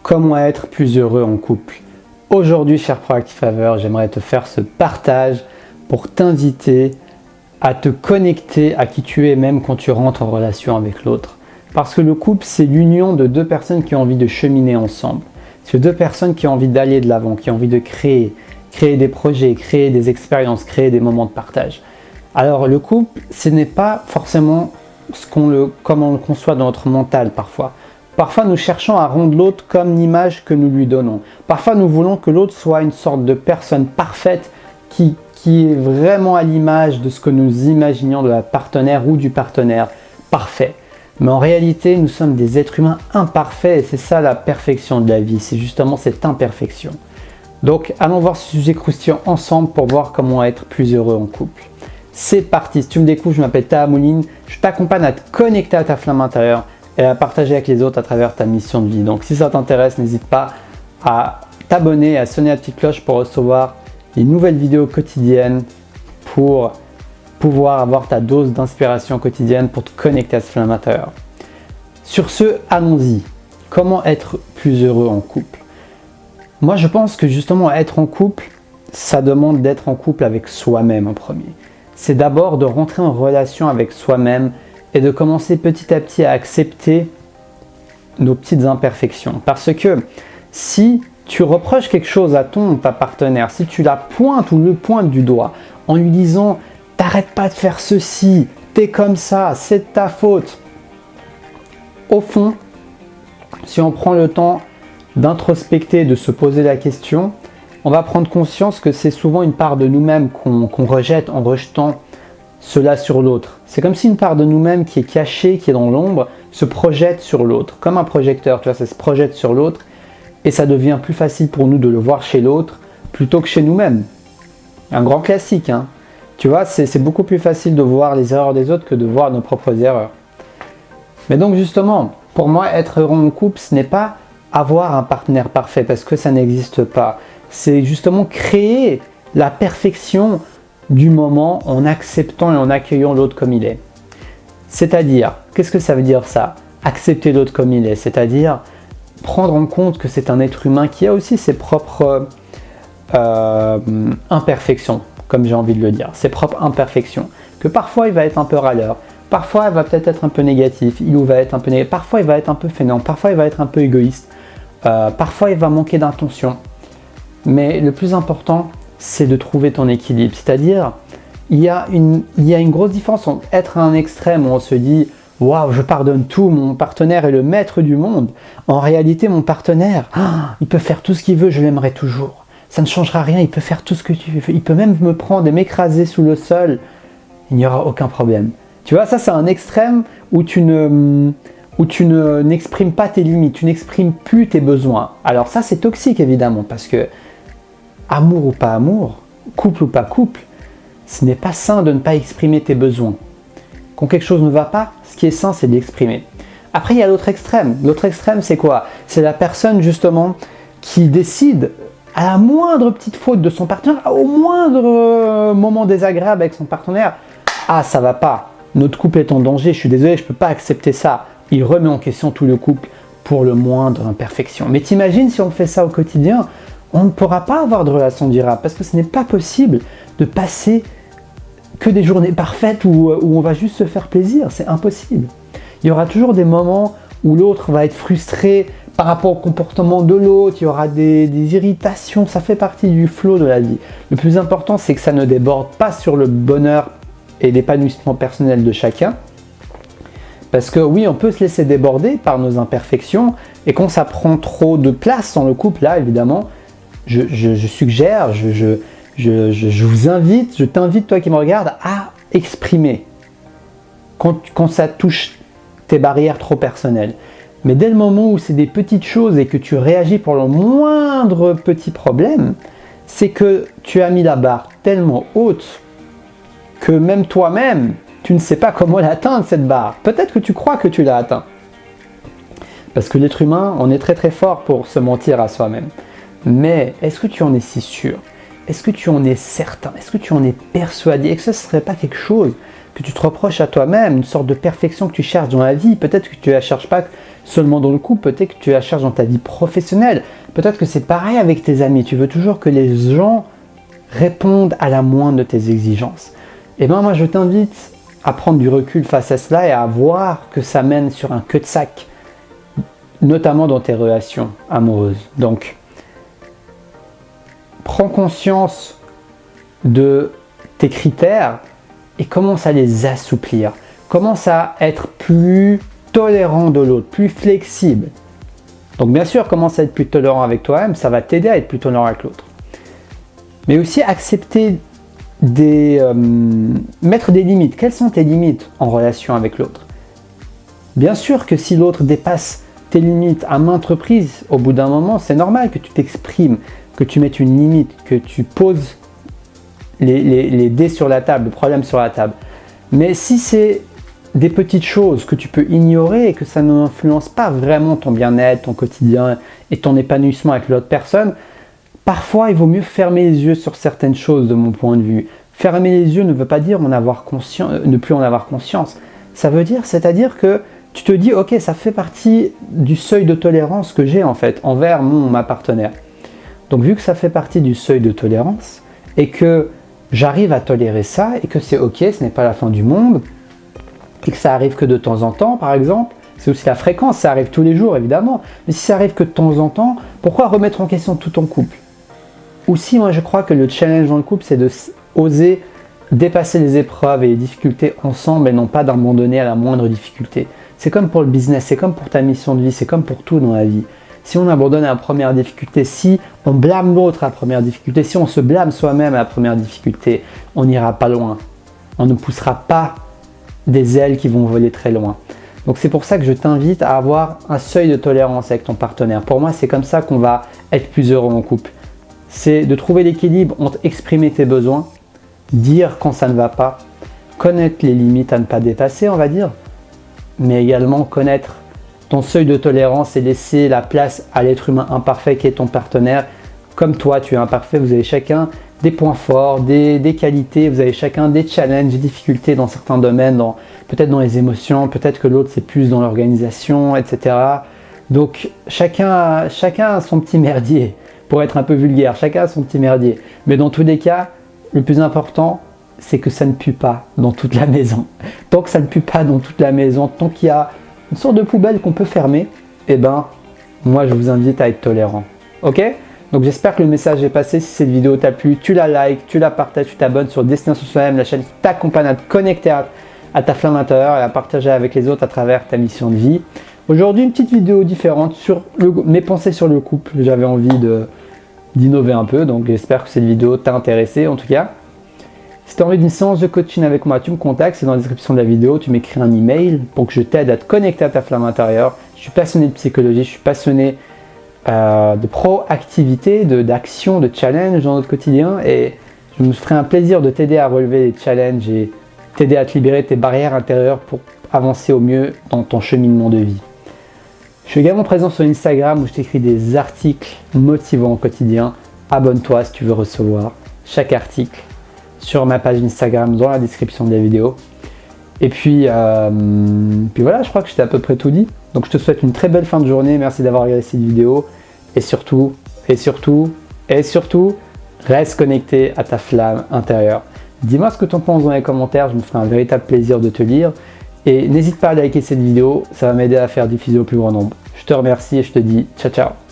Comment être plus heureux en couple? Aujourd'hui, cher Proactive Lover, j'aimerais te faire ce partage pour t'inviter à te connecter à qui tu es même quand tu rentres en relation avec l'autre. Parce que le couple, c'est l'union de deux personnes qui ont envie de cheminer ensemble. C'est deux personnes qui ont envie d'aller de l'avant, qui ont envie de créer des projets, créer des expériences, créer des moments de partage. Alors le couple, ce n'est pas forcément comme on le conçoit dans notre mental parfois. Parfois, nous cherchons à rendre l'autre comme l'image que nous lui donnons. Parfois, nous voulons que l'autre soit une sorte de personne parfaite qui est vraiment à l'image de ce que nous imaginions de la partenaire ou du partenaire parfait. Mais en réalité, nous sommes des êtres humains imparfaits et c'est ça la perfection de la vie, c'est justement cette imperfection. Donc, allons voir ce sujet croustillant ensemble pour voir comment être plus heureux en couple. C'est parti, si tu me découvres, je m'appelle Taha Mouline, je t'accompagne à te connecter à ta flamme intérieure et à partager avec les autres à travers ta mission de vie. Donc si ça t'intéresse, n'hésite pas à t'abonner et à sonner la petite cloche pour recevoir les nouvelles vidéos quotidiennes pour pouvoir avoir ta dose d'inspiration quotidienne pour te connecter à ce flamme intérieur. Sur ce, allons-y. Comment être plus heureux en couple? Moi, je pense que justement être en couple, ça demande d'être en couple avec soi-même en premier. C'est d'abord de rentrer en relation avec soi-même et de commencer petit à petit à accepter nos petites imperfections. Parce que si tu reproches quelque chose à ta partenaire, si tu la pointes ou le pointes du doigt en lui disant « t'arrêtes pas de faire ceci, t'es comme ça, c'est de ta faute », au fond, si on prend le temps d'introspecter, de se poser la question, on va prendre conscience que c'est souvent une part de nous-mêmes qu'on rejette en rejetant cela sur l'autre. C'est comme si une part de nous-mêmes qui est cachée, qui est dans l'ombre, se projette sur l'autre. Comme un projecteur, tu vois, ça se projette sur l'autre et ça devient plus facile pour nous de le voir chez l'autre plutôt que chez nous-mêmes. Un grand classique, hein. Tu vois, c'est beaucoup plus facile de voir les erreurs des autres que de voir nos propres erreurs. Mais donc justement, pour moi, être heureux en couple, ce n'est pas avoir un partenaire parfait parce que ça n'existe pas. C'est justement créer la perfection du moment en acceptant et en accueillant l'autre comme il est. C'est-à-dire, qu'est-ce que ça veut dire ça? Accepter l'autre comme il est, c'est-à-dire prendre en compte que c'est un être humain qui a aussi ses propres imperfections, comme j'ai envie de le dire, ses propres imperfections, que parfois il va être un peu râleur, parfois il va peut-être être un peu négatif, parfois il va être un peu fainéant, parfois il va être un peu égoïste, parfois il va manquer d'intention. Mais le plus important, c'est de trouver ton équilibre. C'est-à-dire, il y a une grosse différence entre être à un extrême où on se dit « Waouh, je pardonne tout, mon partenaire est le maître du monde ». En réalité, mon partenaire, il peut faire tout ce qu'il veut, je l'aimerai toujours. Ça ne changera rien, il peut faire tout ce que tu veux. Il peut même me prendre et m'écraser sous le sol. Il n'y aura aucun problème. Tu vois, ça c'est un extrême où tu n'exprimes pas tes limites, tu n'exprimes plus tes besoins. Alors ça c'est toxique évidemment parce que amour ou pas amour, couple ou pas couple, ce n'est pas sain de ne pas exprimer tes besoins. Quand quelque chose ne va pas, ce qui est sain, c'est d'exprimer. Après, il y a l'autre extrême. L'autre extrême, c'est quoi? C'est la personne, justement, qui décide, à la moindre petite faute de son partenaire, au moindre moment désagréable avec son partenaire, « Ah, ça va pas, notre couple est en danger, je suis désolé, je ne peux pas accepter ça. » Il remet en question tout le couple pour le moindre imperfection. Mais t'imagines si on fait ça au quotidien, on ne pourra pas avoir de relation durable parce que ce n'est pas possible de passer que des journées parfaites où on va juste se faire plaisir, c'est impossible. Il y aura toujours des moments où l'autre va être frustré par rapport au comportement de l'autre, il y aura des irritations, ça fait partie du flow de la vie. Le plus important, c'est que ça ne déborde pas sur le bonheur et l'épanouissement personnel de chacun. Parce que oui, on peut se laisser déborder par nos imperfections et quand ça prend trop de place dans le couple, là évidemment, je suggère, je vous invite, je t'invite, toi qui me regardes, à exprimer quand ça touche tes barrières trop personnelles. Mais dès le moment où c'est des petites choses et que tu réagis pour le moindre petit problème, c'est que tu as mis la barre tellement haute que même toi-même, tu ne sais pas comment l'atteindre cette barre. Peut-être que tu crois que tu l'as atteint. Parce que l'être humain, on est très très fort pour se mentir à soi-même. Mais est-ce que tu en es si sûr? Est-ce que tu en es certain? Est-ce que tu en es persuadé? Et que ce ne serait pas quelque chose que tu te reproches à toi-même, une sorte de perfection que tu cherches dans la vie? Peut-être que tu ne la cherches pas seulement dans le couple, peut-être que tu la cherches dans ta vie professionnelle. Peut-être que c'est pareil avec tes amis. Tu veux toujours que les gens répondent à la moindre de tes exigences. Et bien moi je t'invite à prendre du recul face à cela et à voir que ça mène sur un cul-de-sac, notamment dans tes relations amoureuses. Donc, prends conscience de tes critères et commence à les assouplir. Commence à être plus tolérant de l'autre, plus flexible. Donc bien sûr, commence à être plus tolérant avec toi-même, ça va t'aider à être plus tolérant avec l'autre. Mais aussi accepter mettre des limites. Quelles sont tes limites en relation avec l'autre? Bien sûr que si l'autre dépasse tes limites à maintes reprises, au bout d'un moment, c'est normal que tu t'exprimes, que tu mettes une limite, que tu poses les dés sur la table, le problème sur la table. Mais si c'est des petites choses que tu peux ignorer et que ça n'influence pas vraiment ton bien-être, ton quotidien et ton épanouissement avec l'autre personne, parfois il vaut mieux fermer les yeux sur certaines choses de mon point de vue. Fermer les yeux ne veut pas dire ne plus en avoir conscience. Ça veut dire, c'est-à-dire que tu te dis, ok, ça fait partie du seuil de tolérance que j'ai en fait envers ma partenaire. Donc vu que ça fait partie du seuil de tolérance et que j'arrive à tolérer ça et que c'est ok, ce n'est pas la fin du monde et que ça arrive que de temps en temps par exemple, c'est aussi la fréquence, ça arrive tous les jours évidemment, mais si ça arrive que de temps en temps, pourquoi remettre en question tout ton couple? Aussi, moi je crois que le challenge dans le couple c'est de oser dépasser les épreuves et les difficultés ensemble et non pas d'abandonner à la moindre difficulté. C'est comme pour le business, c'est comme pour ta mission de vie, c'est comme pour tout dans la vie. Si on abandonne à la première difficulté, si on blâme l'autre à la première difficulté, si on se blâme soi-même à la première difficulté, on n'ira pas loin. On ne poussera pas des ailes qui vont voler très loin. Donc c'est pour ça que je t'invite à avoir un seuil de tolérance avec ton partenaire. Pour moi, c'est comme ça qu'on va être plus heureux en couple. C'est de trouver l'équilibre entre exprimer tes besoins, dire quand ça ne va pas, connaître les limites à ne pas dépasser, on va dire, mais également connaître ton seuil de tolérance et laisser la place à l'être humain imparfait qui est ton partenaire. Comme toi, tu es imparfait, vous avez chacun des points forts, des qualités, vous avez chacun des challenges, des difficultés dans certains domaines, peut-être dans les émotions, peut-être que l'autre c'est plus dans l'organisation, etc. Donc chacun a son petit merdier, pour être un peu vulgaire, chacun a son petit merdier. Mais dans tous les cas, le plus important, c'est que ça ne pue pas dans toute la maison. Tant que ça ne pue pas dans toute la maison, tant qu'il y a une sorte de poubelle qu'on peut fermer, eh ben, moi je vous invite à être tolérant. Ok? Donc j'espère que le message est passé. Si cette vidéo t'a plu, tu la likes, tu la partages, tu t'abonnes sur Destination Soi-même, la chaîne qui t'accompagne à te connecter à ta flamme intérieure et à partager avec les autres à travers ta mission de vie. Aujourd'hui, une petite vidéo différente sur mes pensées sur le couple. J'avais envie d'innover un peu, donc j'espère que cette vidéo t'a intéressé en tout cas. Si tu as envie d'une séance de coaching avec moi, tu me contactes, c'est dans la description de la vidéo, tu m'écris un email pour que je t'aide à te connecter à ta flamme intérieure. Je suis passionné de psychologie, je suis passionné de proactivité, d'action, de challenge dans notre quotidien et je me ferai un plaisir de t'aider à relever les challenges et t'aider à te libérer de tes barrières intérieures pour avancer au mieux dans ton cheminement de vie. Je suis également présent sur Instagram où je t'écris des articles motivants au quotidien. Abonne-toi si tu veux recevoir chaque article sur ma page Instagram dans la description de la vidéo. Et puis voilà, je crois que je t'ai à peu près tout dit. Donc je te souhaite une très belle fin de journée. Merci d'avoir regardé cette vidéo. Et surtout, reste connecté à ta flamme intérieure. Dis-moi ce que tu en penses dans les commentaires. Je me ferai un véritable plaisir de te lire. Et n'hésite pas à liker cette vidéo. Ça va m'aider à faire diffuser au plus grand nombre. Je te remercie et je te dis ciao ciao.